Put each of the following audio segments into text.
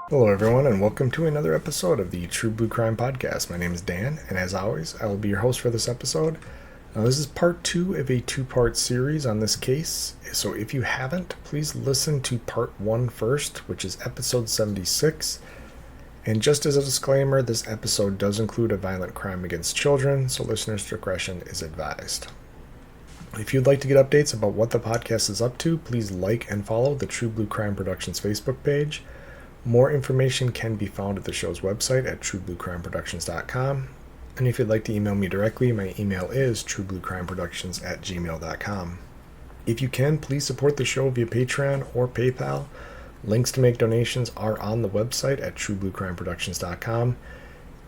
Hello, everyone, and welcome to another episode of the True Blue Crime Podcast. My name is Dan, and as always, I will be your host for this episode. Now, this is part 2 of a 2-part series on this case, so if you haven't, please listen to part 1 first, which is episode 76. And just as a disclaimer, this episode does include a violent crime against children, so listeners' discretion is advised. If you'd like to get updates about what the podcast is up to, please like and follow the True Blue Crime Productions Facebook page. More information can be found at the show's website at truebluecrimeproductions.com. And if you'd like to email me directly, my email is truebluecrimeproductions@gmail.com. If you can, please support the show via Patreon or PayPal. Links to make donations are on the website at truebluecrimeproductions.com.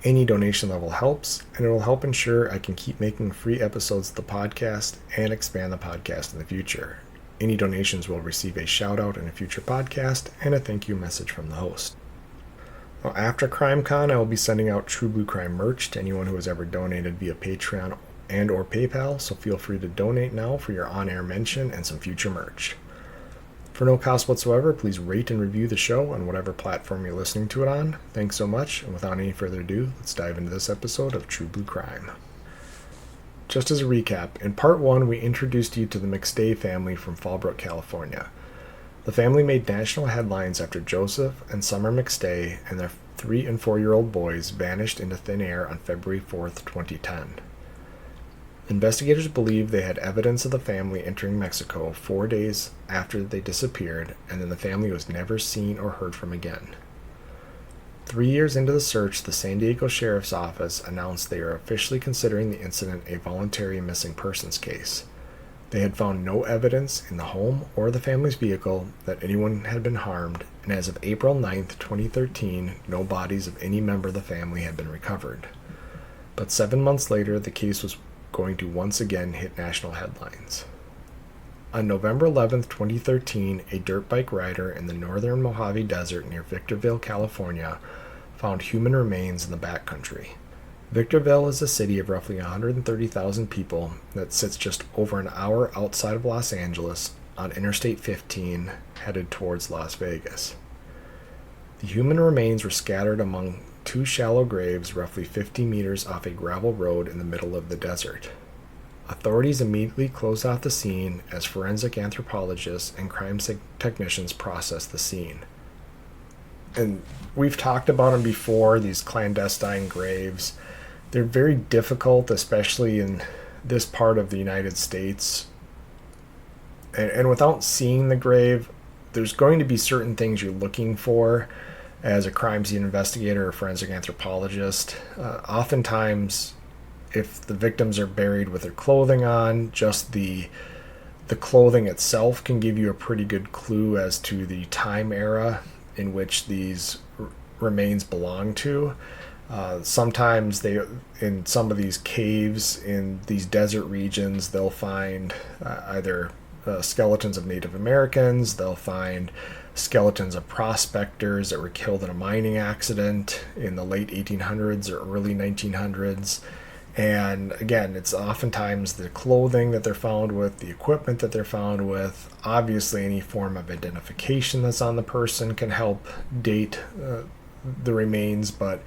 Any donation level helps, and it will help ensure I can keep making free episodes of the podcast and expand the podcast in the future. Any donations will receive a shout out in a future podcast and a thank you message from the host. Now, after CrimeCon, I will be sending out True Blue Crime merch to anyone who has ever donated via Patreon and or PayPal, so feel free to donate now for your on-air mention and some future merch. For no cost whatsoever, please rate and review the show on whatever platform you're listening to it on. Thanks so much, and without any further ado, let's dive into this episode of True Blue Crime. Just as a recap, in part 1 we introduced you to the McStay family from Fallbrook, California. The family made national headlines after Joseph and Summer McStay and their 3- and 4-year-old boys vanished into thin air on February 4th, 2010. Investigators believe they had evidence of the family entering Mexico 4 days after they disappeared, and then the family was never seen or heard from again. 3 years into the search, the San Diego Sheriff's Office announced they are officially considering the incident a voluntary missing persons case. They had found no evidence in the home or the family's vehicle that anyone had been harmed, and as of April 9th, 2013, no bodies of any member of the family had been recovered. But 7 months later, the case was going to once again hit national headlines. On November 11th, 2013, a dirt bike rider in the northern Mojave Desert near Victorville, California, found human remains in the backcountry. Victorville is a city of roughly 130,000 people that sits just over an hour outside of Los Angeles on Interstate 15, headed towards Las Vegas. The human remains were scattered among 2 shallow graves roughly 50 meters off a gravel road in the middle of the desert. Authorities immediately closed off the scene as forensic anthropologists and crime technicians processed the scene. And we've talked about them before, these clandestine graves. They're very difficult, especially in this part of the United States. And without seeing the grave, there's going to be certain things you're looking for as a crime scene investigator or forensic anthropologist. Oftentimes, if the victims are buried with their clothing on, just the clothing itself can give you a pretty good clue as to the time era in which these remains belong to. Sometimes in some of these caves in these desert regions, they'll find either skeletons of Native Americans, they'll find skeletons of prospectors that were killed in a mining accident in the late 1800s or early 1900s. And again, it's oftentimes the clothing that they're found with, the equipment that they're found with. Obviously, any form of identification that's on the person can help date the remains, but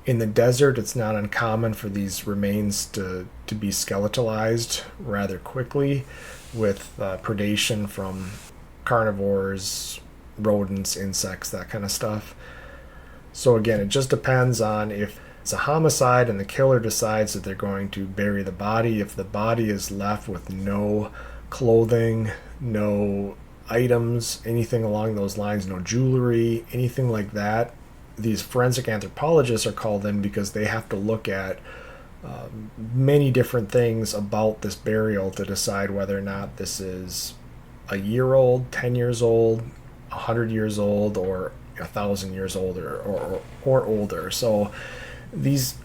in the desert, it's not uncommon for these remains to be skeletalized rather quickly with predation from carnivores, rodents, insects, that kind of stuff. So again, it just depends on if it's a homicide and the killer decides that they're going to bury the body. If the body is left with no clothing, no items, anything along those lines, no jewelry, anything like that, these forensic anthropologists are called in because they have to look at many different things about this burial to decide whether or not this is a year old, 10 years old, 100 years old, or 1,000 years old or older. So these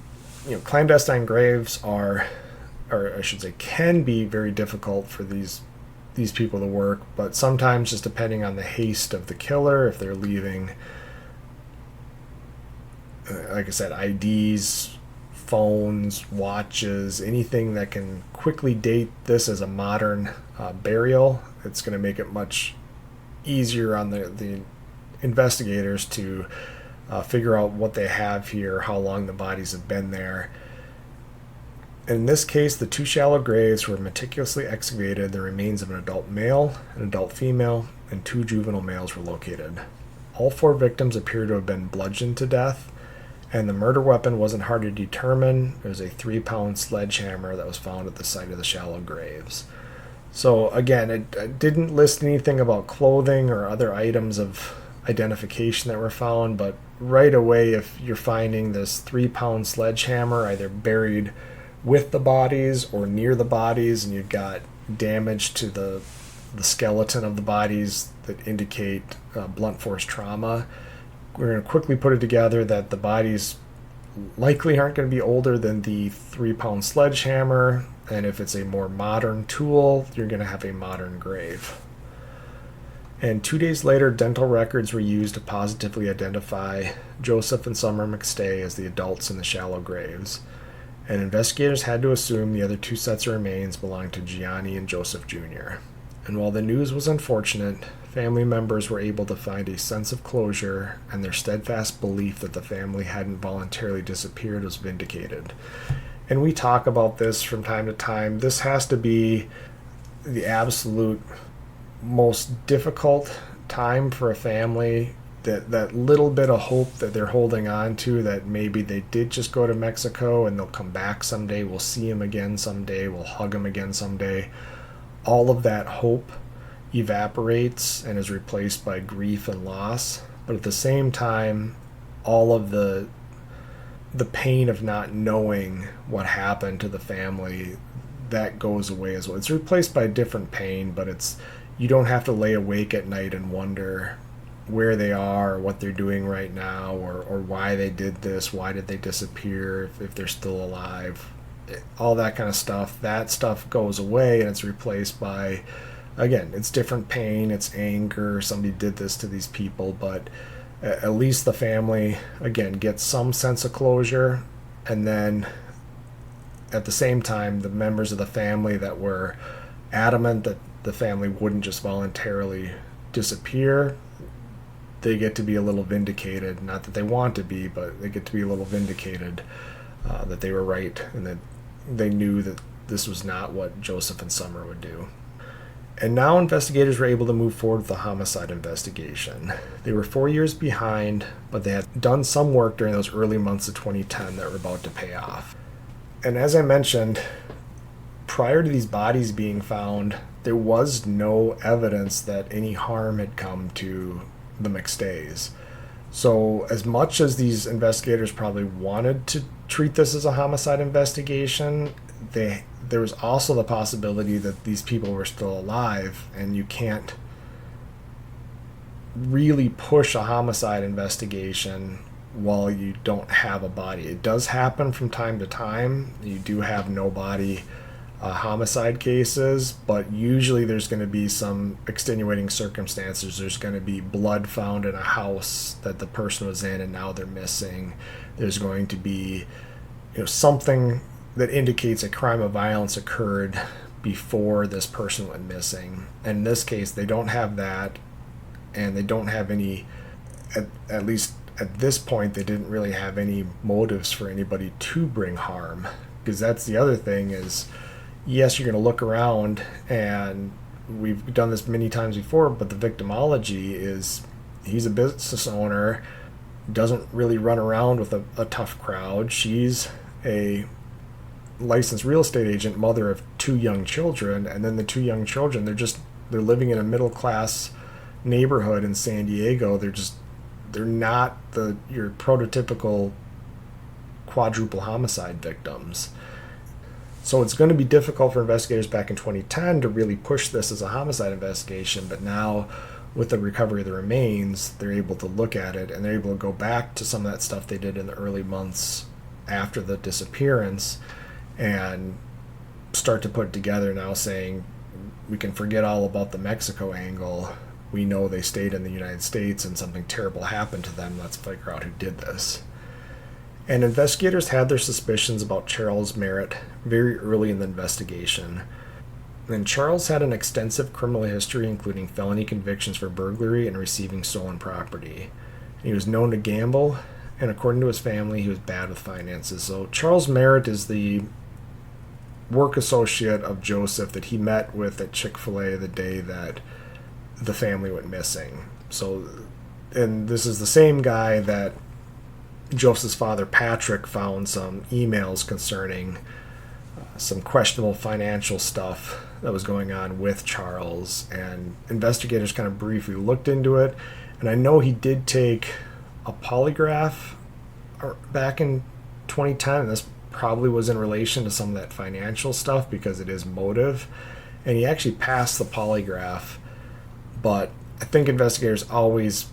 clandestine graves are, or I should say, can be very difficult for these people to work, but sometimes just depending on the haste of the killer, if they're leaving, like I said, IDs, phones, watches, anything that can quickly date this as a modern burial, it's going to make it much easier on the investigators to figure out what they have here, how long the bodies have been there. In this case, the 2 shallow graves were meticulously excavated. The remains of an adult male, an adult female, and 2 juvenile males were located. All 4 victims appear to have been bludgeoned to death, and the murder weapon wasn't hard to determine. It was a 3-pound sledgehammer that was found at the site of the shallow graves. So again, it didn't list anything about clothing or other items of identification that were found, but right away, if you're finding this 3-pound sledgehammer either buried with the bodies or near the bodies, and you've got damage to the skeleton of the bodies that indicate blunt force trauma, we're going to quickly put it together that the bodies likely aren't going to be older than the 3-pound sledgehammer, and if it's a more modern tool, you're going to have a modern grave. And 2 days later, dental records were used to positively identify Joseph and Summer McStay as the adults in the shallow graves, and investigators had to assume the other 2 sets of remains belonged to Gianni and Joseph Jr. And while the news was unfortunate, family members were able to find a sense of closure, and their steadfast belief that the family hadn't voluntarily disappeared was vindicated. And we talk about this from time to time. This has to be the absolute most difficult time for a family, that little bit of hope that they're holding on to, that maybe they did just go to Mexico and they'll come back someday, we'll see him again someday, we'll hug him again someday. All of that hope evaporates and is replaced by grief and loss. But at the same time, all of the pain of not knowing what happened to the family, that goes away as well. It's replaced by a different pain, but you don't have to lay awake at night and wonder where they are, or what they're doing right now, or why they did this, why did they disappear, if they're still alive, all that kind of stuff. That stuff goes away, and it's replaced by, again, it's different pain, it's anger, somebody did this to these people, but at least the family, again, gets some sense of closure. And then at the same time, the members of the family that were adamant that the family wouldn't just voluntarily disappear, they get to be a little vindicated. Not that they want to be, but they get to be a little vindicated that they were right, and that they knew that this was not what Joseph and Summer would do. And now investigators were able to move forward with the homicide investigation. They were 4 years behind, but they had done some work during those early months of 2010 that were about to pay off. And as I mentioned, prior to these bodies being found, there was no evidence that any harm had come to the McStays. So as much as these investigators probably wanted to treat this as a homicide investigation, there was also the possibility that these people were still alive, and you can't really push a homicide investigation while you don't have a body. It does happen from time to time. You do have no body homicide cases, but usually there's going to be some extenuating circumstances. There's going to be blood found in a house that the person was in and now they're missing. There's going to be something that indicates a crime of violence occurred before this person went missing. And in this case, they don't have that, and they don't have any, at least at this point, they didn't really have any motives for anybody to bring harm. Because that's the other thing is, yes, you're going to look around, and we've done this many times before, but the victimology is, he's a business owner, doesn't really run around with a tough crowd. She's a licensed real estate agent, mother of 2 young children, and then the 2 young children, they're living in a middle class neighborhood in San Diego. They're not your prototypical quadruple homicide victims. So it's going to be difficult for investigators back in 2010 to really push this as a homicide investigation, but now with the recovery of the remains, they're able to look at it, and they're able to go back to some of that stuff they did in the early months after the disappearance and start to put it together now, saying we can forget all about the Mexico angle. We know they stayed in the United States and something terrible happened to them. Let's figure out who did this. And investigators had their suspicions about Charles Merritt very early in the investigation. And Charles had an extensive criminal history, including felony convictions for burglary and receiving stolen property. He was known to gamble, and according to his family, he was bad with finances. So Charles Merritt is the work associate of Joseph that he met with at Chick-fil-A the day that the family went missing. So, and this is the same guy that Joseph's father, Patrick, found some emails concerning some questionable financial stuff that was going on with Charles, and investigators kind of briefly looked into it. And I know he did take a polygraph back in 2010, and this probably was in relation to some of that financial stuff because it is motive. And he actually passed the polygraph, but I think investigators always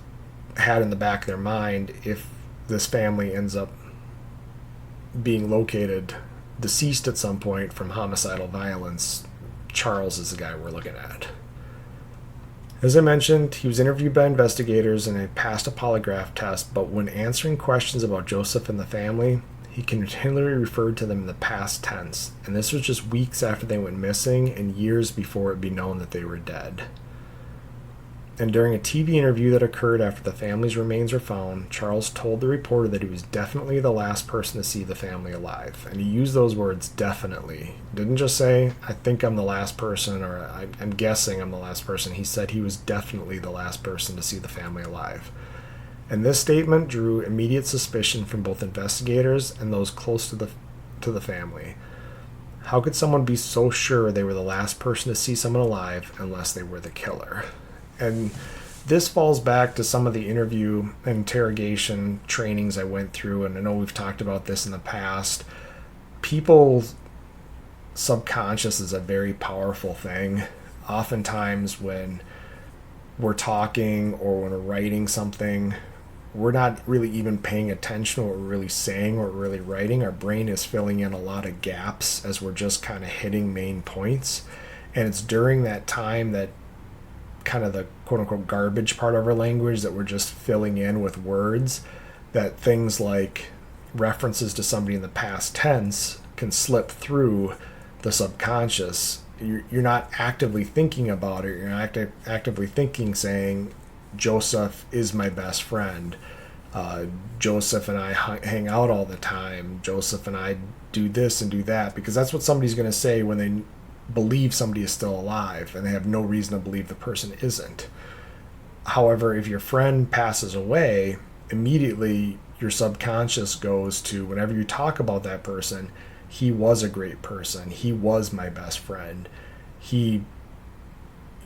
had in the back of their mind, if this family ends up being located deceased at some point from homicidal violence, Charles is the guy we're looking at. As I mentioned, he was interviewed by investigators and he passed a polygraph test, but when answering questions about Joseph and the family, he continually referred to them in the past tense, and this was just weeks after they went missing and years before it would be known that they were dead. And during a TV interview that occurred after the family's remains were found, Charles told the reporter that he was definitely the last person to see the family alive. And he used those words, definitely. He didn't just say, I think I'm the last person, or I'm guessing I'm the last person. He said he was definitely the last person to see the family alive. And this statement drew immediate suspicion from both investigators and those close to the family. How could someone be so sure they were the last person to see someone alive unless they were the killer? And this falls back to some of the interview and interrogation trainings I went through, and I know we've talked about this in the past. People's subconscious is a very powerful thing. Oftentimes when we're talking or when we're writing something, we're not really even paying attention to what we're really saying or what we're really writing. Our brain is filling in a lot of gaps as we're just kind of hitting main points. And it's during that time that kind of the quote-unquote garbage part of our language that we're just filling in with words, that things like references to somebody in the past tense can slip through the subconscious. You're not actively thinking about it. You're not actively thinking, saying, Joseph is my best friend. Joseph and I hang out all the time. Joseph and I do this and do that, because that's what somebody's going to say when they believe somebody is still alive and they have no reason to believe the person isn't. However, if your friend passes away, immediately your subconscious goes to, whenever you talk about that person, he was a great person. He was my best friend. He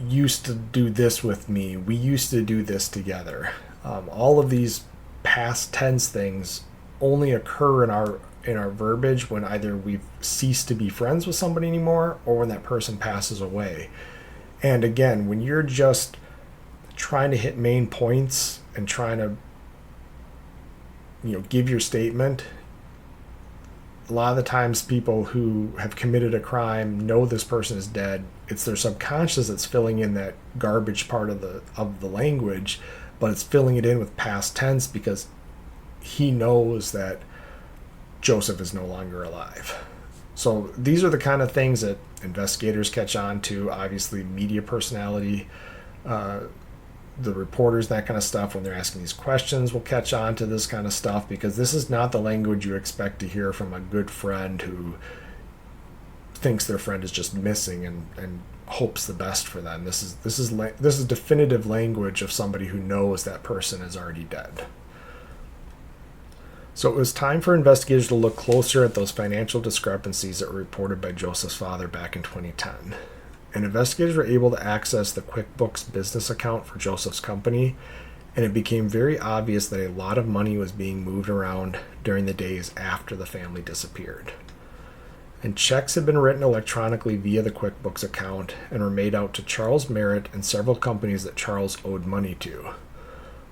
used to do this with me. We used to do this together. All of these past tense things only occur in our verbiage when either we've ceased to be friends with somebody anymore or when that person passes away. And again, when you're just trying to hit main points and trying to give your statement, a lot of the times people who have committed a crime know this person is dead. It's their subconscious that's filling in that garbage part of the language, but it's filling it in with past tense because he knows that Joseph is no longer alive. So these are the kind of things that investigators catch on to. Obviously, media personality, the reporters, that kind of stuff, when they're asking these questions, will catch on to this kind of stuff, because this is not the language you expect to hear from a good friend who thinks their friend is just missing and hopes the best for them. This is definitive language of somebody who knows that person is already dead. So it was time for investigators to look closer at those financial discrepancies that were reported by Joseph's father back in 2010. And investigators were able to access the QuickBooks business account for Joseph's company, and it became very obvious that a lot of money was being moved around during the days after the family disappeared. And checks had been written electronically via the QuickBooks account and were made out to Charles Merritt and several companies that Charles owed money to.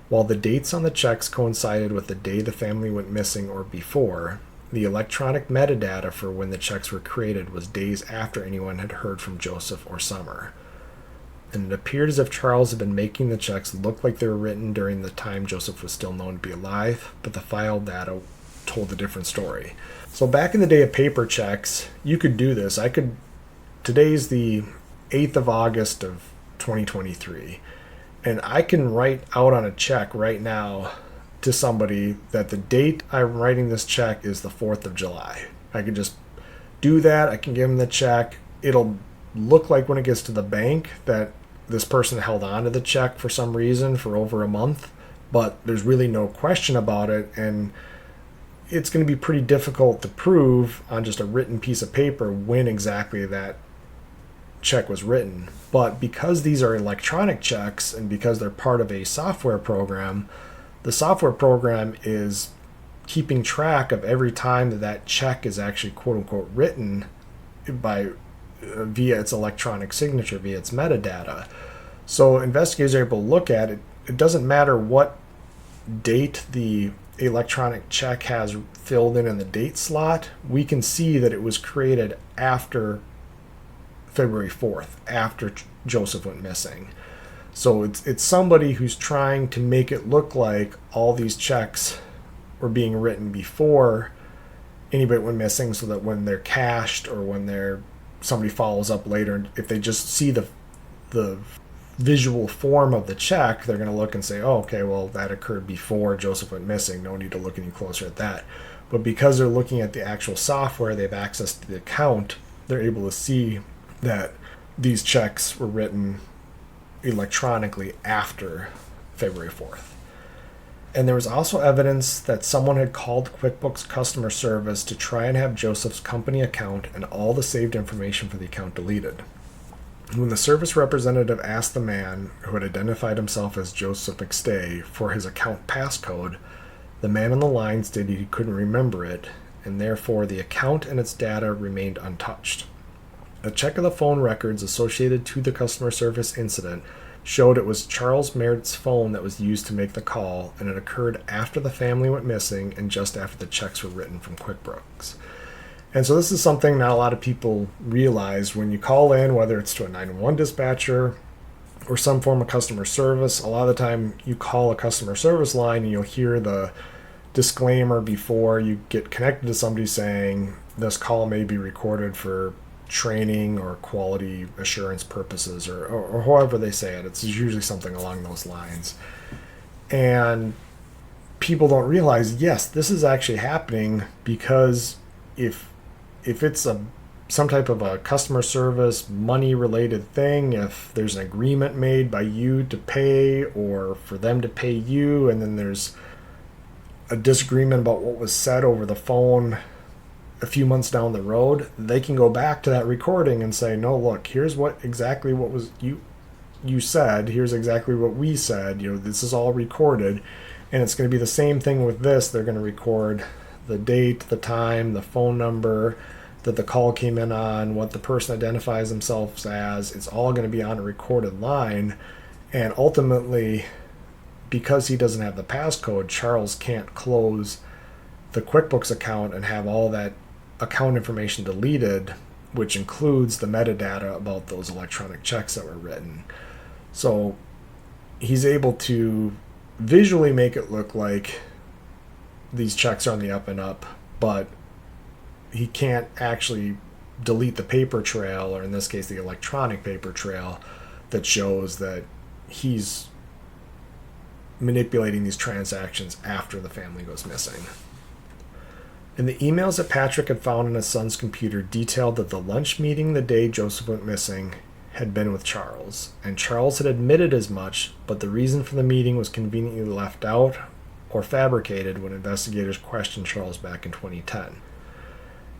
While the dates on the checks coincided with the day the family went missing or before, the electronic metadata for when the checks were created was days after anyone had heard from Joseph or Summer. And it appeared as if Charles had been making the checks look like they were written during the time Joseph was still known to be alive, but the file data told a different story. So back in the day of paper checks, you could do this. Today's the 8th of August of 2023. And I can write out on a check right now to somebody that the date I'm writing this check is the 4th of July. I can just do that. I can give them the check. It'll look like when it gets to the bank that this person held on to the check for some reason for over a month, but there's really no question about it, and it's going to be pretty difficult to prove on just a written piece of paper when exactly that check was written. But because these are electronic checks and because they're part of a software program, the software program is keeping track of every time that that check is actually quote unquote written by via its electronic signature, via its metadata. So investigators are able to look at it. It doesn't matter what date the electronic check has filled in the date slot. We can see that it was created after February 4th, after Joseph went missing. So it's somebody who's trying to make it look like all these checks were being written before anybody went missing, so that when they're cashed or when somebody follows up later, if they just see the visual form of the check, they're going to look and say, oh, okay, well, that occurred before Joseph went missing. No need to look any closer at that. But because they're looking at the actual software, they have access to the account, they're able to see that these checks were written electronically after February 4th. And there was also evidence that someone had called QuickBooks customer service to try and have Joseph's company account and all the saved information for the account deleted. When the service representative asked the man, who had identified himself as Joseph McStay, for his account passcode, the man on the line stated he couldn't remember it, and therefore the account and its data remained untouched. A check of the phone records associated to the customer service incident showed it was Charles Merritt's phone that was used to make the call, and it occurred after the family went missing and just after the checks were written from QuickBooks. And so this is something not a lot of people realize. When you call in, whether it's to a 911 dispatcher or some form of customer service, a lot of the time you call a customer service line and you'll hear the disclaimer before you get connected to somebody saying this call may be recorded for training or quality assurance purposes, or however they say it. It's usually something along those lines. And people don't realize, yes, this is actually happening, because if it's some type of a customer service money related thing, if there's an agreement made by you to pay or for them to pay you, and then there's a disagreement about what was said over the phone a few months down the road, they can go back to that recording and say, no, look, here's exactly what was you said, here's exactly what we said, this is all recorded. And it's going to be the same thing with this. They're going to record the date, the time, the phone number that the call came in on, what the person identifies themselves as. It's all going to be on a recorded line. And ultimately, because he doesn't have the passcode, Charles can't close the QuickBooks account and have all that account information deleted, which includes the metadata about those electronic checks that were written. So he's able to visually make it look like these checks are on the up and up, but he can't actually delete the paper trail, or in this case the electronic paper trail, that shows that he's manipulating these transactions after the family goes missing. And the emails that Patrick had found on his son's computer detailed that the lunch meeting the day Joseph went missing had been with Charles, and Charles had admitted as much, but the reason for the meeting was conveniently left out or fabricated when investigators questioned Charles back in 2010.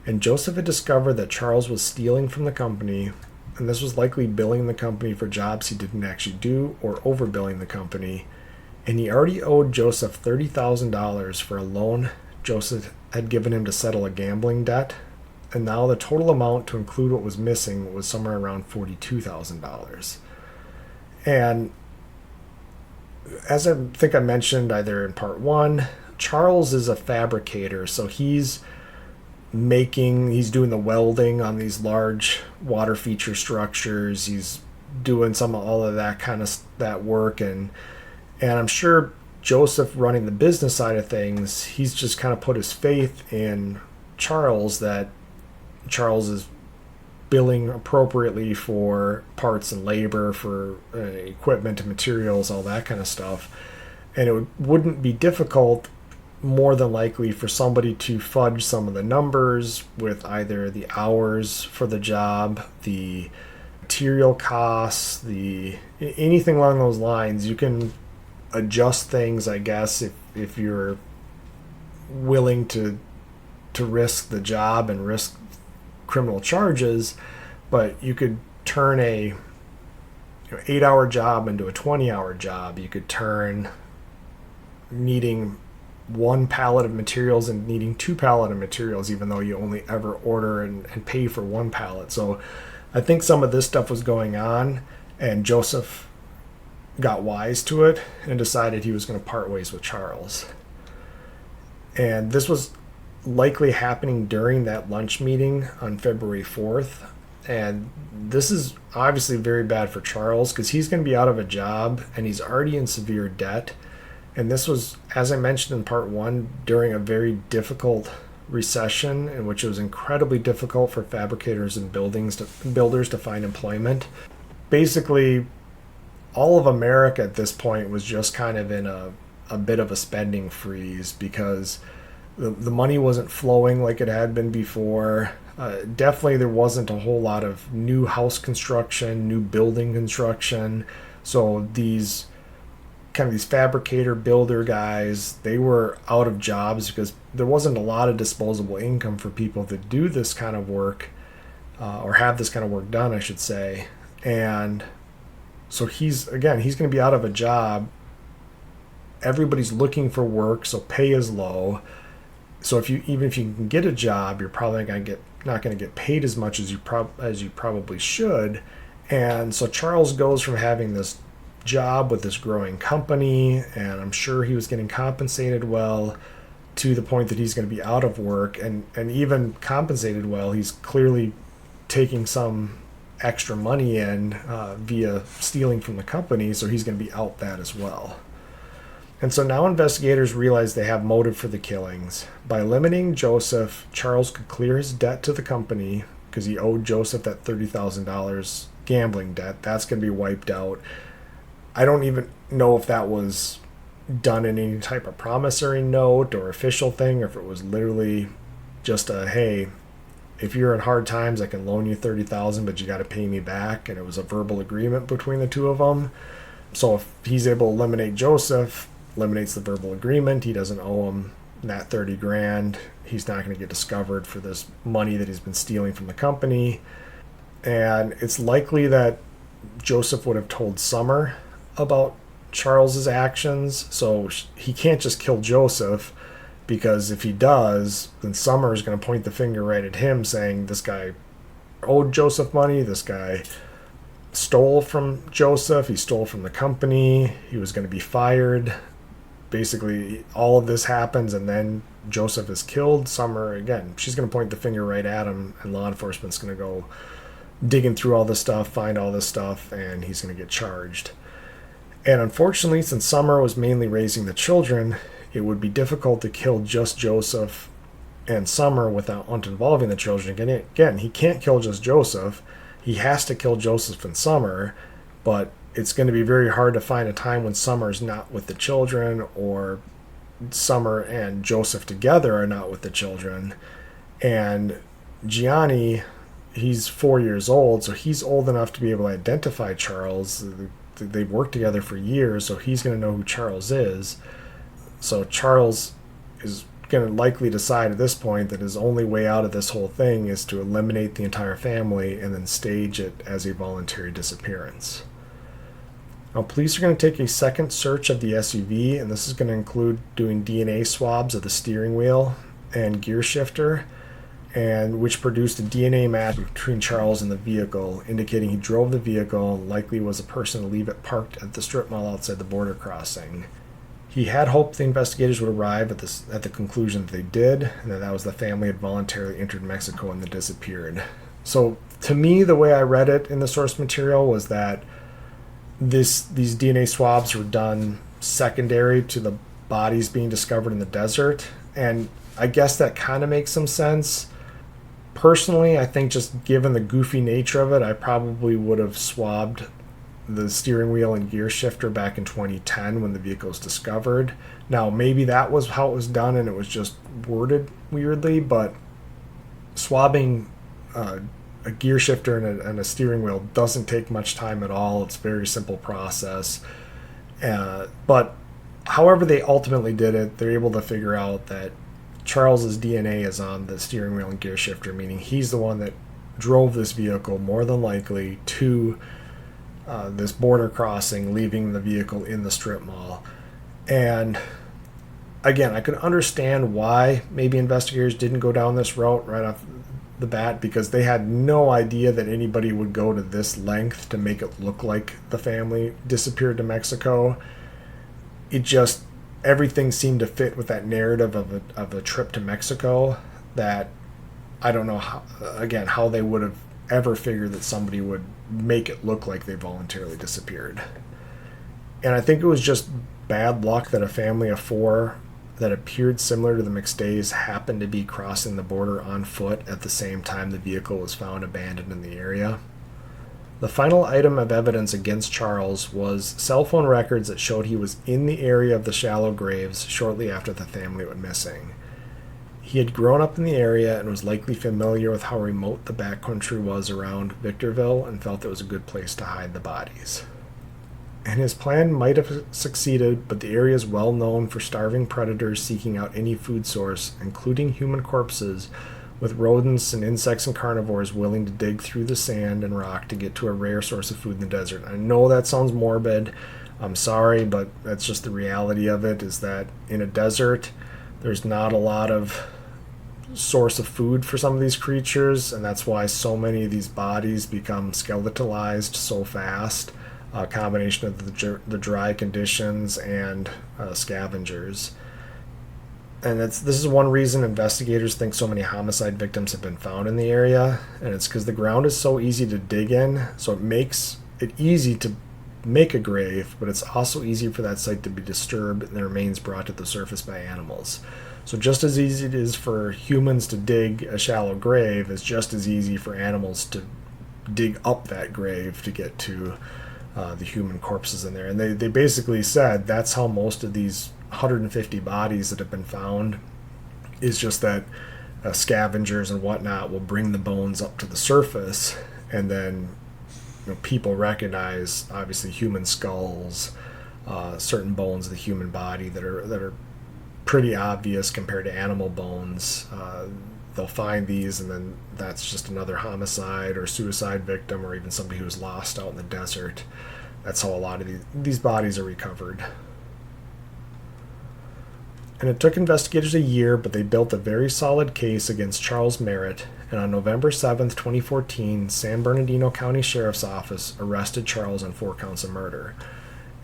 And Joseph had discovered that Charles was stealing from the company, and this was likely billing the company for jobs he didn't actually do or overbilling the company, and he already owed Joseph $30,000 for a loan Joseph had given him to settle a gambling debt, and now the total amount to include what was missing was somewhere around $42,000. And as I think I mentioned either in part one, Charles is a fabricator, so he's doing the welding on these large water feature structures. He's doing all of that kind of that work, and I'm sure Joseph, running the business side of things, he's just kind of put his faith in Charles, that Charles is billing appropriately for parts and labor, for equipment and materials, all that kind of stuff. And it wouldn't be difficult, more than likely, for somebody to fudge some of the numbers with either the hours for the job, the material costs, the anything along those lines. You can adjust things, I guess, if you're willing to risk the job and risk criminal charges. But you could turn a 8-hour job into a 20-hour job. You could turn needing 1 pallet of materials and needing 2 pallet of materials, even though you only ever order and pay for 1 pallet. So I think some of this stuff was going on, and Joseph got wise to it and decided he was going to part ways with Charles. And this was likely happening during that lunch meeting on February 4th. And this is obviously very bad for Charles, because he's going to be out of a job and he's already in severe debt. And this was, as I mentioned in part 1, during a very difficult recession in which it was incredibly difficult for fabricators and builders to find employment. Basically, all of America at this point was just kind of in a bit of a spending freeze, because the money wasn't flowing like it had been before. Definitely there wasn't a whole lot of new house construction, new building construction. So these fabricator builder guys, they were out of jobs because there wasn't a lot of disposable income for people to do this kind of work, or have this kind of work done, I should say. And so he's going to be out of a job. Everybody's looking for work, so pay is low. So even if you can get a job, you're probably not going to get paid as much as you probably should. And so Charles goes from having this job with this growing company, and I'm sure he was getting compensated well, to the point that he's going to be out of work, and even compensated well, he's clearly taking some extra money in via stealing from the company, so he's going to be out that as well. And so now investigators realize they have motive for the killings. By eliminating Joseph, Charles could clear his debt to the company, because he owed Joseph that $30,000 gambling debt. That's going to be wiped out. I don't even know if that was done in any type of promissory note or official thing, or if it was literally just a, hey, if you're in hard times, I can loan you $30,000, but you got to pay me back. And it was a verbal agreement between the two of them. So if he's able to eliminate Joseph, eliminates the verbal agreement, he doesn't owe him that $30,000. He's not going to get discovered for this money that he's been stealing from the company. And it's likely that Joseph would have told Summer about Charles's actions, so he can't just kill Joseph, because if he does, then Summer is going to point the finger right at him, saying this guy owed Joseph money, this guy stole from Joseph, he stole from the company, he was going to be fired. Basically, all of this happens, and then Joseph is killed. Summer, again, she's going to point the finger right at him, and law enforcement's going to go digging through all this stuff, find all this stuff, and he's going to get charged. And unfortunately, since Summer was mainly raising the children, it would be difficult to kill just Joseph and Summer without involving the children. Again, he can't kill just Joseph. He has to kill Joseph and Summer, but it's going to be very hard to find a time when Summer's not with the children, or Summer and Joseph together are not with the children. And Gianni, he's 4 years old, so he's old enough to be able to identify Charles. They've worked together for years, so he's going to know who Charles is. So Charles is going to likely decide at this point that his only way out of this whole thing is to eliminate the entire family and then stage it as a voluntary disappearance. Now, police are going to take a second search of the SUV, and this is going to include doing DNA swabs of the steering wheel and gear shifter, and which produced a DNA match between Charles and the vehicle, indicating he drove the vehicle and likely was a person to leave it parked at the strip mall outside the border crossing. He had hoped the investigators would arrive at the conclusion that they did, and that was the family had voluntarily entered Mexico and then disappeared. So to me, the way I read it in the source material was that these DNA swabs were done secondary to the bodies being discovered in the desert, and I guess that kind of makes some sense. Personally, I think just given the goofy nature of it, I probably would have swabbed the steering wheel and gear shifter back in 2010 when the vehicle was discovered. Now, maybe that was how it was done and it was just worded weirdly, but swabbing a gear shifter and a steering wheel doesn't take much time at all. It's a very simple process. But however they ultimately did it, they're able to figure out that Charles's DNA is on the steering wheel and gear shifter, meaning he's the one that drove this vehicle more than likely to this border crossing, leaving the vehicle in the strip mall. And again, I could understand why maybe investigators didn't go down this route right off the bat, because they had no idea that anybody would go to this length to make it look like the family disappeared to Mexico. It just, everything seemed to fit with that narrative of a trip to Mexico, that I don't know how they would have ever figured that somebody would make it look like they voluntarily disappeared. And I think it was just bad luck that a family of four that appeared similar to the McStays happened to be crossing the border on foot at the same time the vehicle was found abandoned in the area. The final item of evidence against Charles was cell phone records that showed he was in the area of the shallow graves shortly after the family went missing. He had grown up in the area and was likely familiar with how remote the backcountry was around Victorville and felt it was a good place to hide the bodies. And his plan might have succeeded, but the area is well known for starving predators seeking out any food source, including human corpses, with rodents and insects and carnivores willing to dig through the sand and rock to get to a rare source of food in the desert. I know that sounds morbid. I'm sorry, but that's just the reality of it, is that in a desert, there's not a lot of source of food for some of these creatures, and that's why so many of these bodies become skeletalized so fast. A combination of the dry conditions and scavengers. And this is one reason investigators think so many homicide victims have been found in the area, and it's because the ground is so easy to dig in, so it makes it easy to make a grave, but it's also easy for that site to be disturbed and the remains brought to the surface by animals. So just as easy it is for humans to dig a shallow grave, it's just as easy for animals to dig up that grave to get to the human corpses in there. And they basically said that's how most of these 150 bodies that have been found is just that scavengers and whatnot will bring the bones up to the surface, and then people recognize obviously human skulls, certain bones of the human body that are pretty obvious compared to animal bones. They'll find these, and then that's just another homicide or suicide victim, or even somebody who's lost out in the desert. That's how a lot of these bodies are recovered. And it took investigators a year, but they built a very solid case against Charles Merritt, and on November 7th, 2014, San Bernardino County Sheriff's Office arrested Charles on 4 counts of murder.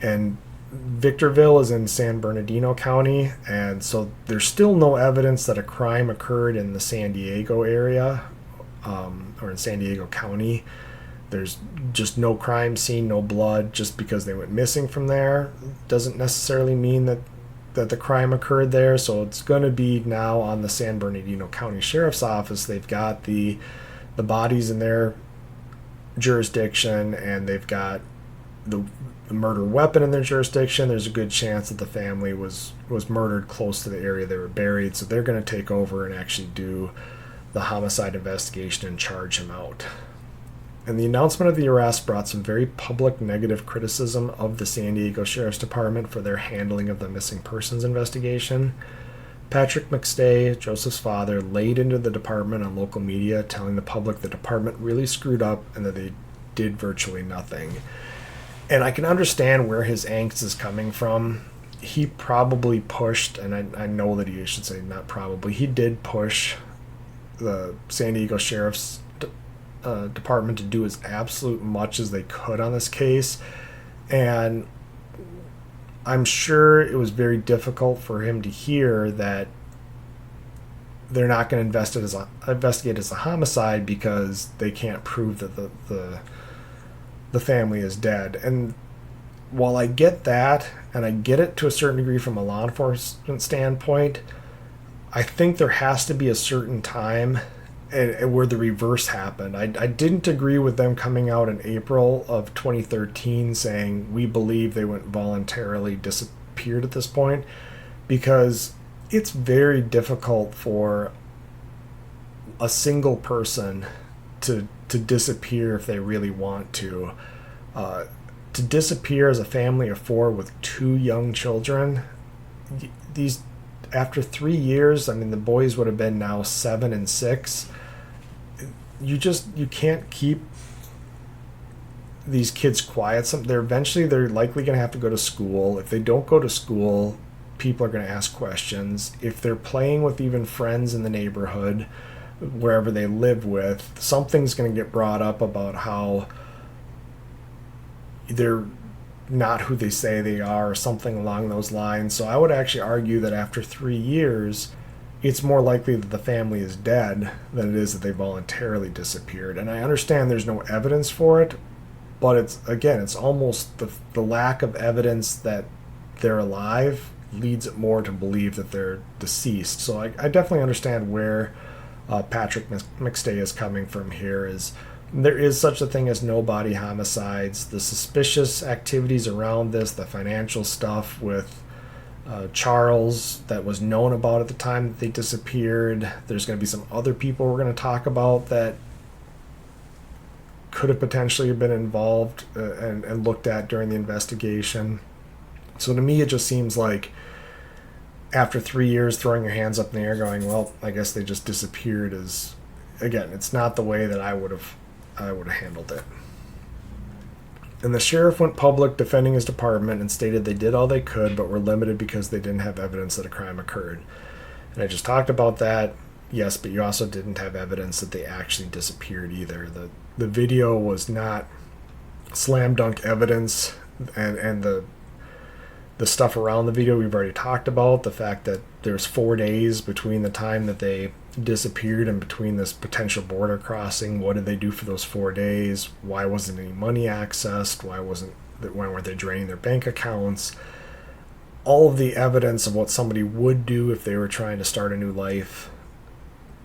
And Victorville is in San Bernardino County, and so there's still no evidence that a crime occurred in the San Diego area, or in San Diego County. There's just no crime scene, no blood. Just because they went missing from there doesn't necessarily mean that the crime occurred there. So it's going to be now on the San Bernardino County Sheriff's Office. They've got the bodies in their jurisdiction, and they've got the murder weapon in their jurisdiction. There's a good chance that the family was murdered close to the area they were buried, so they're going to take over and actually do the homicide investigation and charge him out. And the announcement of the arrest brought some very public negative criticism of the San Diego Sheriff's Department for their handling of the missing persons investigation. Patrick McStay, Joseph's father, laid into the department on local media, telling the public the department really screwed up and that they did virtually nothing. And I can understand where his angst is coming from. He probably pushed, and I know that he should say not probably, he did push the San Diego Sheriff's Department to do as absolute much as they could on this case. And I'm sure it was very difficult for him to hear that they're not going to investigate as a homicide because they can't prove that the family is dead. And while I get that, and I get it to a certain degree from a law enforcement standpoint, I think there has to be a certain time and where the reverse happened. I didn't agree with them coming out in April of 2013 saying we believe they went voluntarily disappeared at this point, because it's very difficult for a single person to disappear if they really want to. To disappear as a family of four with two young children, these after 3 years, I mean, the boys would have been now 7 and 6. You can't keep these kids quiet. They're likely going to have to go to school. If they don't go to school, people are going to ask questions. If they're playing with even friends in the neighborhood, wherever they live with, something's going to get brought up about how they're not who they say they are, or something along those lines. So I would actually argue that after 3 years, it's more likely that the family is dead than it is that they voluntarily disappeared. And I understand there's no evidence for it, but it's almost the lack of evidence that they're alive leads it more to believe that they're deceased. So I definitely understand where Patrick McStay is coming from here. Is there is such a thing as no body homicides. The suspicious activities around this, the financial stuff with Charles that was known about at the time that they disappeared. There's going to be some other people we're going to talk about that could have potentially been involved and looked at during the investigation. So to me, it just seems like after 3 years, throwing your hands up in the air going, well, I guess they just disappeared is, again, it's not the way that I would have handled it. And the sheriff went public defending his department and stated they did all they could but were limited because they didn't have evidence that a crime occurred. And I just talked about that. Yes, but you also didn't have evidence that they actually disappeared either. The video was not slam dunk evidence, and the stuff around the video we've already talked about. The fact that there's 4 days between the time that they disappeared and between this potential border crossing. What did they do for those 4 days? Why wasn't any money accessed? Why weren't they draining their bank accounts? All of the evidence of what somebody would do if they were trying to start a new life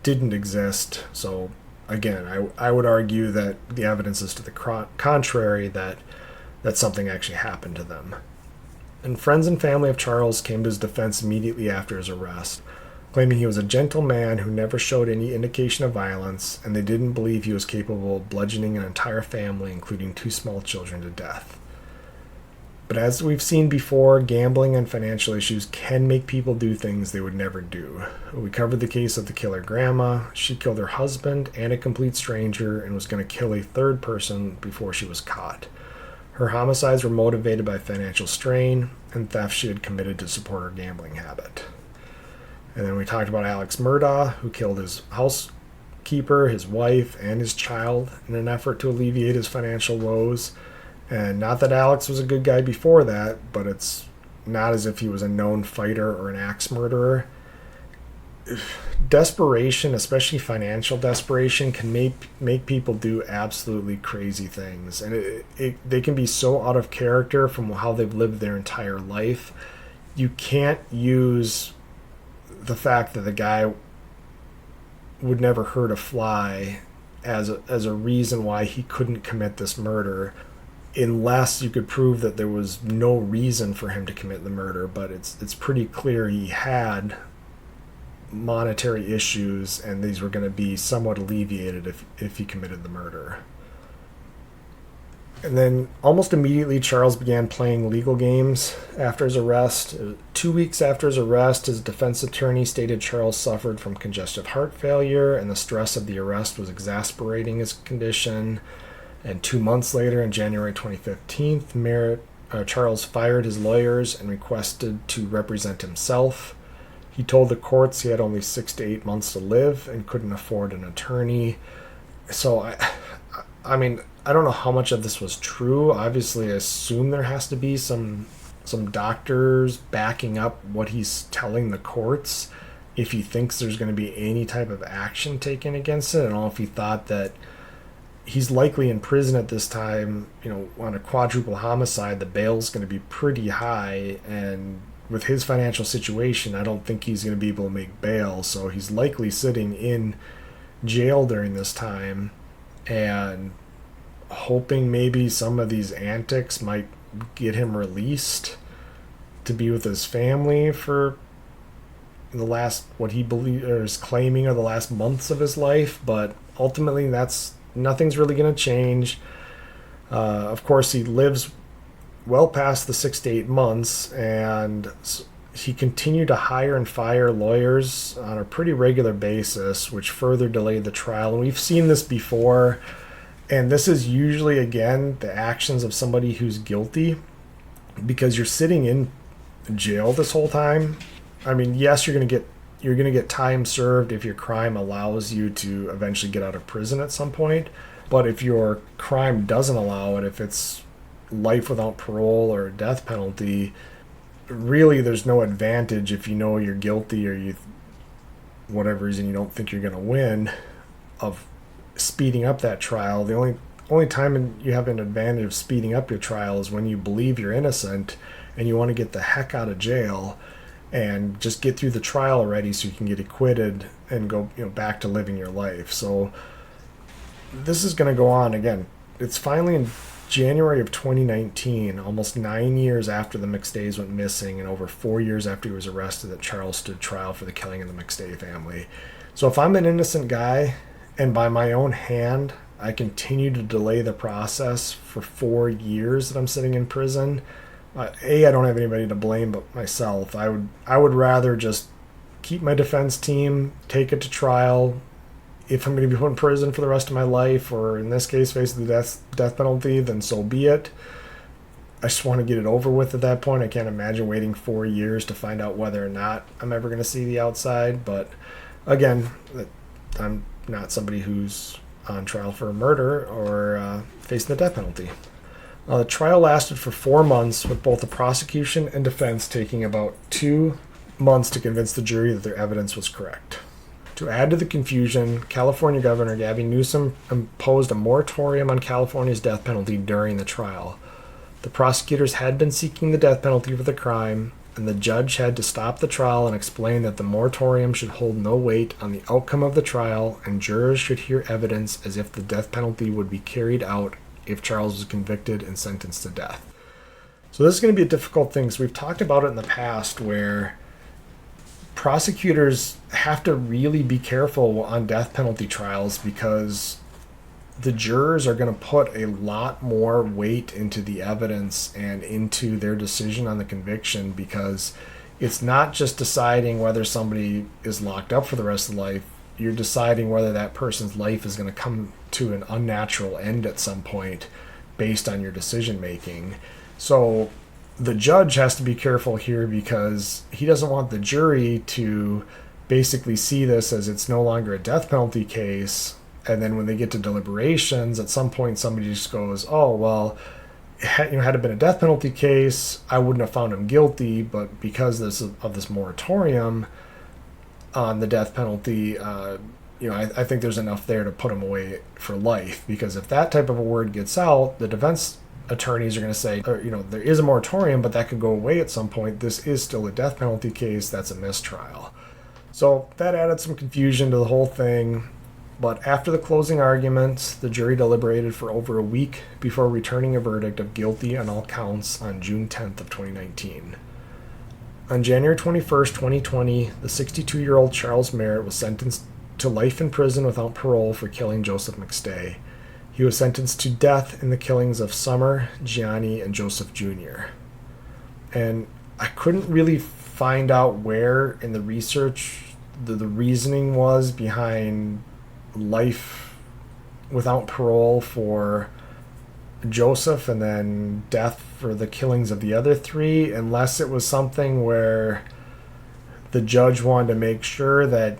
didn't exist. So again, I would argue that the evidence is to the contrary, that something actually happened to them. And friends and family of Charles came to his defense immediately after his arrest, claiming he was a gentle man who never showed any indication of violence, and they didn't believe he was capable of bludgeoning an entire family, including 2 small children, to death. But as we've seen before, gambling and financial issues can make people do things they would never do. We covered the case of the killer grandma. She killed her husband and a complete stranger and was going to kill a third person before she was caught. Her homicides were motivated by financial strain and theft she had committed to support her gambling habit. And then we talked about Alex Murdaugh, who killed his housekeeper, his wife, and his child in an effort to alleviate his financial woes. And not that Alex was a good guy before that, but it's not as if he was a known fighter or an axe murderer. Desperation, especially financial desperation, can make people do absolutely crazy things. And they can be so out of character from how they've lived their entire life. You can't use the fact that the guy would never hurt a fly as a reason why he couldn't commit this murder, unless you could prove that there was no reason for him to commit the murder. But it's pretty clear he had monetary issues, and these were going to be somewhat alleviated if he committed the murder. And then almost immediately, Charles began playing legal games after his arrest. 2 weeks after his arrest, his defense attorney stated Charles suffered from congestive heart failure, and the stress of the arrest was exacerbating his condition. And 2 months later, in January 2015, Charles fired his lawyers and requested to represent himself. He told the courts he had only 6 to 8 months to live and couldn't afford an attorney. So, I mean, I don't know how much of this was true. Obviously, I assume there has to be some doctors backing up what he's telling the courts if he thinks there's going to be any type of action taken against it. I don't know if he thought that he's likely in prison at this time, on a quadruple homicide. The bail's going to be pretty high, and with his financial situation, I don't think he's going to be able to make bail. So he's likely sitting in jail during this time and hoping maybe some of these antics might get him released to be with his family for the last, what he believes or is claiming are the last months of his life. But ultimately, nothing's really going to change. Of course, he lives well past the 6 to 8 months, and he continued to hire and fire lawyers on a pretty regular basis, which further delayed the trial. And we've seen this before, and this is usually, again, the actions of somebody who's guilty, because you're sitting in jail this whole time. I mean, yes, you're going to get time served if your crime allows you to eventually get out of prison at some point. But if your crime doesn't allow it, if it's life without parole or death penalty, really there's no advantage if you know you're guilty or you, whatever reason, you don't think you're going to win, of speeding up that trial. The only time you have an advantage of speeding up your trial is when you believe you're innocent and you want to get the heck out of jail and just get through the trial already so you can get acquitted and go back to living your life. So this is going to go on again. It's finally in January of 2019, almost 9 years after the McStays went missing and over 4 years after he was arrested, that Charles stood trial for the killing of the McStay family. So if I'm an innocent guy and by my own hand I continue to delay the process for 4 years that I'm sitting in prison, I don't have anybody to blame but myself. I would rather just keep my defense team, take it to trial. If I'm going to be put in prison for the rest of my life, or in this case face the death penalty, then so be it. I just want to get it over with at that point. I can't imagine waiting 4 years to find out whether or not I'm ever going to see the outside. But again, I'm not somebody who's on trial for a murder or facing the death penalty. The trial lasted for 4 months, with both the prosecution and defense taking about 2 months to convince the jury that their evidence was correct. To add to the confusion, California Governor Gavin Newsom imposed a moratorium on California's death penalty during the trial. The prosecutors had been seeking the death penalty for the crime, and the judge had to stop the trial and explain that the moratorium should hold no weight on the outcome of the trial, and jurors should hear evidence as if the death penalty would be carried out if Charles was convicted and sentenced to death. So this is going to be a difficult thing, because we've talked about it in the past where prosecutors have to really be careful on death penalty trials, because the jurors are going to put a lot more weight into the evidence and into their decision on the conviction, because it's not just deciding whether somebody is locked up for the rest of life. You're deciding whether that person's life is going to come to an unnatural end at some point based on your decision making. So the judge has to be careful here, because he doesn't want the jury to basically see this as it's no longer a death penalty case, and then when they get to deliberations, at some point somebody just goes, oh, well, had it been a death penalty case, I wouldn't have found him guilty, but because of this moratorium on the death penalty, I think there's enough there to put him away for life. Because if that type of a word gets out, the defense attorneys are going to say, there is a moratorium, but that could go away at some point. This is still a death penalty case. That's a mistrial. So that added some confusion to the whole thing. But after the closing arguments, the jury deliberated for over a week before returning a verdict of guilty on all counts on June 10th of 2019. On January 21st, 2020, the 62-year-old Charles Merritt was sentenced to life in prison without parole for killing Joseph McStay. He was sentenced to death in the killings of Summer, Gianni, and Joseph Jr. And I couldn't really find out where in the research the reasoning was behind life without parole for Joseph and then death for the killings of the other three, unless it was something where the judge wanted to make sure that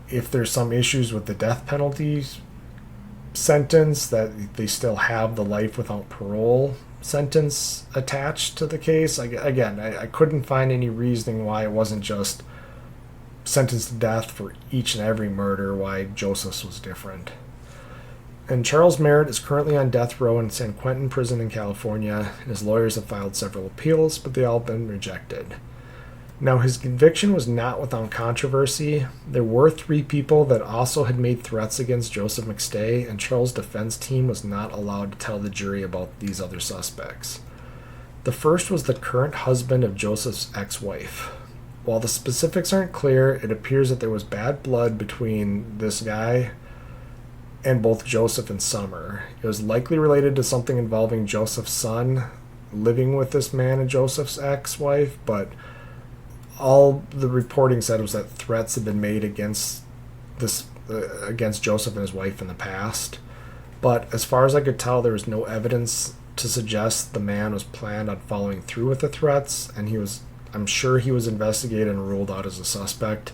if there's some issues with the death penalty sentence, that they still have the life without parole sentence attached to the case. I couldn't find any reasoning why it wasn't just sentenced to death for each and every murder, why Joseph's was different. And Charles Merritt is currently on death row in San Quentin prison in California, and his lawyers have filed several appeals, but they all have been rejected. Now, his conviction was not without controversy. There were three people that also had made threats against Joseph McStay, and Charles' defense team was not allowed to tell the jury about these other suspects. The first was the current husband of Joseph's ex-wife. While the specifics aren't clear, it appears that there was bad blood between this guy and both Joseph and Summer. It was likely related to something involving Joseph's son living with this man and Joseph's ex-wife, but all the reporting said was that threats had been made against against Joseph and his wife in the past. But as far as I could tell, there was no evidence to suggest the man was planned on following through with the threats, and I'm sure he was investigated and ruled out as a suspect.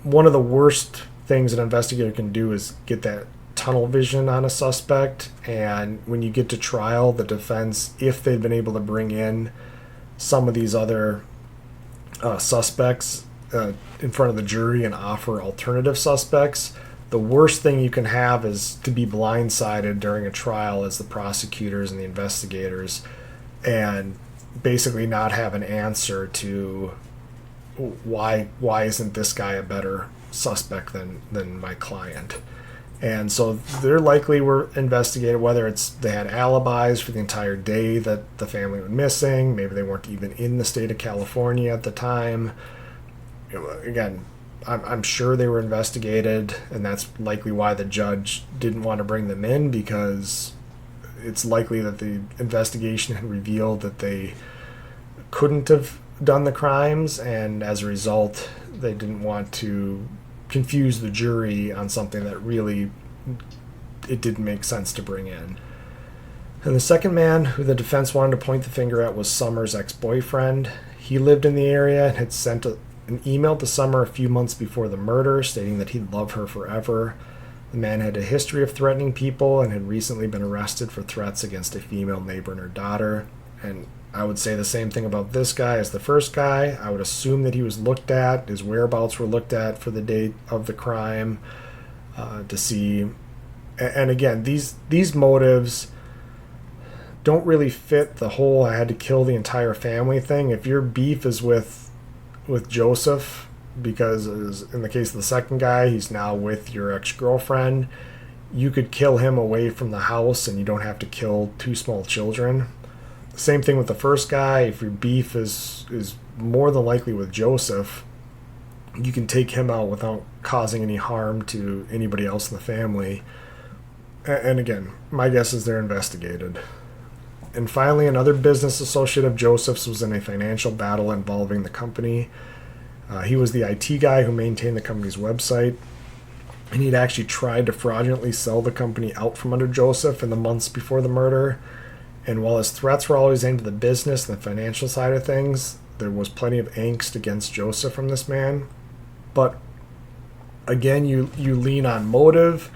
One of the worst things an investigator can do is get that tunnel vision on a suspect, and when you get to trial, the defense, if they've been able to bring in some of these other suspects in front of the jury and offer alternative suspects, the worst thing you can have is to be blindsided during a trial as the prosecutors and the investigators and basically not have an answer to why isn't this guy a better suspect than my client. And so they're likely were investigated, whether it's they had alibis for the entire day that the family went missing, maybe they weren't even in the state of California at the time. Again, I'm sure they were investigated, and that's likely why the judge didn't want to bring them in, because it's likely that the investigation had revealed that they couldn't have done the crimes, and as a result, they didn't want to confuse the jury on something that really it didn't make sense to bring in. And the second man who the defense wanted to point the finger at was Summer's ex-boyfriend. He lived in the area and had sent an email to Summer a few months before the murder stating that he'd love her forever. The man had a history of threatening people and had recently been arrested for threats against a female neighbor and her daughter. And I would say the same thing about this guy as the first guy. I would assume that he was looked at, his whereabouts were looked at for the date of the crime to see. And again, these motives don't really fit the whole I had to kill the entire family thing. If your beef is with Joseph, because in the case of the second guy, he's now with your ex-girlfriend, you could kill him away from the house and you don't have to kill two small children. Same thing with the first guy. If your beef is more than likely with Joseph, you can take him out without causing any harm to anybody else in the family. And again, my guess is they're investigated. And finally, another business associate of Joseph's was in a financial battle involving the company. He was the IT guy who maintained the company's website, and he'd actually tried to fraudulently sell the company out from under Joseph in the months before the murder. And while his threats were always aimed at the business and the financial side of things, there was plenty of angst against Joseph from this man. But again, you lean on motive,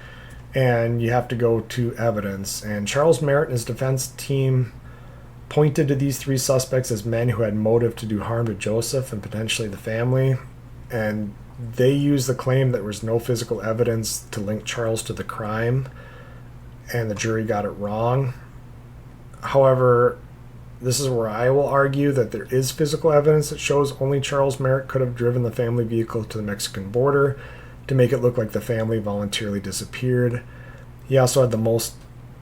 and you have to go to evidence. And Charles Merritt and his defense team pointed to these three suspects as men who had motive to do harm to Joseph and potentially the family. And they used the claim that there was no physical evidence to link Charles to the crime, and the jury got it wrong. However, this is where I will argue that there is physical evidence that shows only Charles Merritt could have driven the family vehicle to the Mexican border to make it look like the family voluntarily disappeared. He also had the most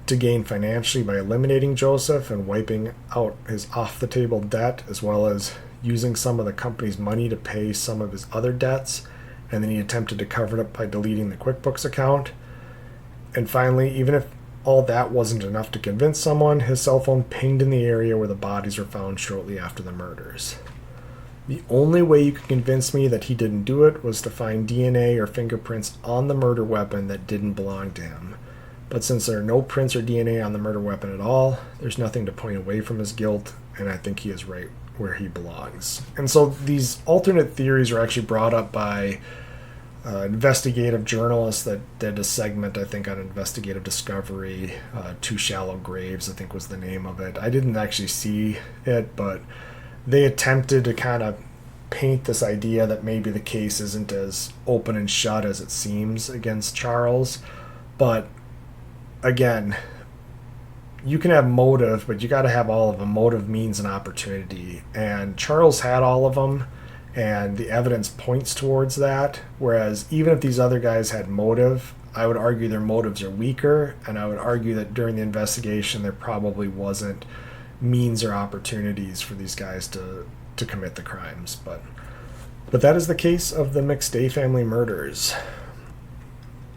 to gain financially by eliminating Joseph and wiping out his off-the-table debt, as well as using some of the company's money to pay some of his other debts, and then he attempted to cover it up by deleting the QuickBooks account. And finally, even if all that wasn't enough to convince someone, his cell phone pinged in the area where the bodies were found shortly after the murders. The only way you could convince me that he didn't do it was to find DNA or fingerprints on the murder weapon that didn't belong to him. But since there are no prints or DNA on the murder weapon at all, there's nothing to point away from his guilt, and I think he is right where he belongs. And so these alternate theories are actually brought up by investigative journalists that did a segment, I think, on Investigative Discovery. Two Shallow Graves, I think was the name of it. I didn't actually see it, but they attempted to kind of paint this idea that maybe the case isn't as open and shut as it seems against Charles. But again, you can have motive, but you got to have all of them. Motive means an opportunity, and Charles had all of them. And the evidence points towards that. Whereas even if these other guys had motive, I would argue their motives are weaker, and I would argue that during the investigation there probably wasn't means or opportunities for these guys to commit the crimes. But that is the case of the McStay family murders.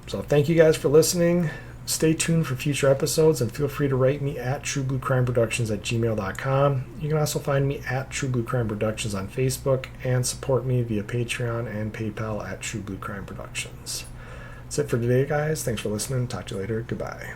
So thank you guys for listening. Stay tuned for future episodes, and feel free to write me at truebluecrimeproductions@gmail.com. You can also find me at True Blue Crime Productions on Facebook, and support me via Patreon and PayPal at True Blue Crime Productions. That's it for today, guys. Thanks for listening. Talk to you later. Goodbye.